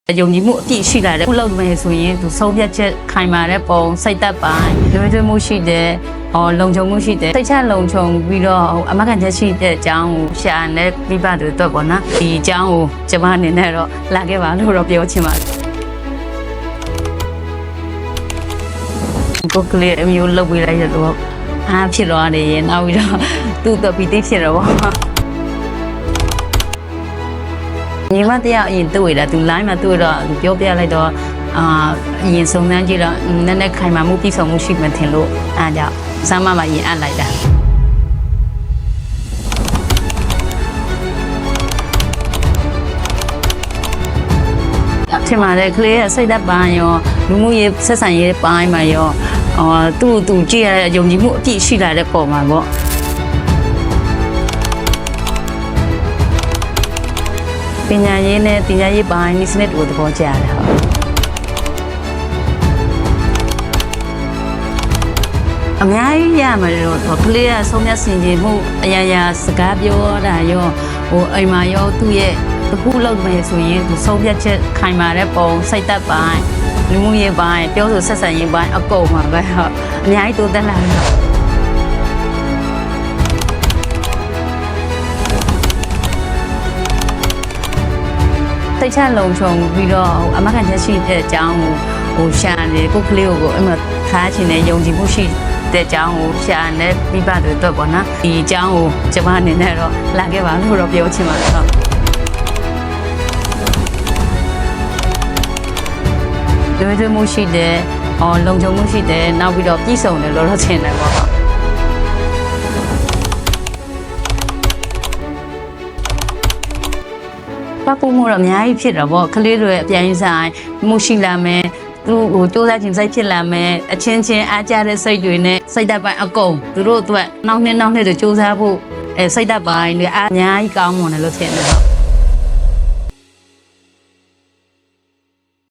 ယုံကြည်မှုအပြည့်ရှိလာတဲ့ခုလောက်မယ်ဆိုရင်သူဆုံးဖြတ်ချက်ခိုင်မာတဲ့ပုံစိတ်သက်ပိုင်းလွယ်လွယ်မှုရှိတဲ့လုံခြုံမှုရှိတဲ့စိတ်ချလုံခြုံပြီးတော့အမကန်ချက်ရှိတဲ့အကြောင်းကိုရှာနဲ့ပြပတွေအတွက်ပေါ့နော်ဒီအကြောင်းကိုကျွန်မအနေနဲ့တော့လာခဲ့ပါလို့တော့ပြောချင်ပါတယ်ကိုကလေးအမျိုးလုပ်ပေးလိုက်ရတော့အားဖြစ်သွားတယ်ရေနောက်ပြီးတော့သူ့တော့ပြီးသိဖြစ်တော့ညီမတရားအရင်တွေ့တာသူ line မှာတွေ့တော့သူပြောပြလိုက်တော့အရင်စုံစမ်းကြည့်တော့နည်းနည်းခိုင်မာမှုပြည့်စုံမှုရှိမှထင်လို့အားကြောင့်စမ်းမမရင်အပ်လိုက်တာထင်ပါတယ်ကလေးရဲ့စိတ်သက်ပိုင်းရောလူမှုရေးဆက်ဆံရေးပိုင်းမှာရောသူကြည့်ရတဲ့ယုံကြည်မှုအပြည့်ရှိလာတဲ့ပုံမှာပေါ့ပညာရေးနဲ့ပညာရေးပိုင်းစနစ်ကိုသဘောကျတယ်ဟုတ်အများကြီးရမှာတော့ကလေးကဆုံးဖြတ်ဆင်ခြင်မှုအရာစကားပြောတာရောအိမ်မှာရောသူ့ရဲ့တစ်ခုလောက်မယ်ဆိုရင်သူဆုံးဖြတ်ချက်ခိုင်မာတဲ့ပုံစိတ်သက်ပိုင်းလူမှုရေးပိုင်းပြောဆိုဆက်ဆံရေးပိုင်းအကုန်မှာပဲဟုတ်အများကြီးတိုးတက်လာတယ်စိတ်ချလုံခြုံပြီးတော့အမကန်ချက်ရှိတဲ့အကြောင်းကိုရှာနေကိုကလေးကိုအမထားချင်တဲ့ယုံကြည်မှုရှိတဲ့အကြောင်းကိုရှာနေပြပတွေအတွက်ပေါ့နော်ဒီအကြောင်းကိုကျွန်မအနေနဲ့တော့လာခဲ့ပါလို့တော့ပြောချင်ပါတယ်ဟုတ်လွယ်လွယ်မှုရှိတဲ့လုံခြုံမှုရှိတဲ့နောက်ပြီးတော့ပြည့်စုံတယ်လို့တော့ထင်တယ်ပေါ့ပတ်ဖို့မို့တော့အများကြီးဖြစ်တာပေါ့ကလေးတွေအပြိုင်ဆိုင်မှုရှိလာမယ်သူဟိုစူးစမ်းခြင်းစိတ်ဖြစ်လာမယ်အချင်းချင်းအားကြတဲ့စိတ်တွေနဲ့စိတ်သက်ပိုင်းအကုန်သူတို့အတွက်နောက်နှစ်တွေစူးစမ်းဖို့စိတ်သက်ပိုင်းတွေအားအများကြီးကောင်းမွန်တယ်လို့ထင်တယ်ဟုတ်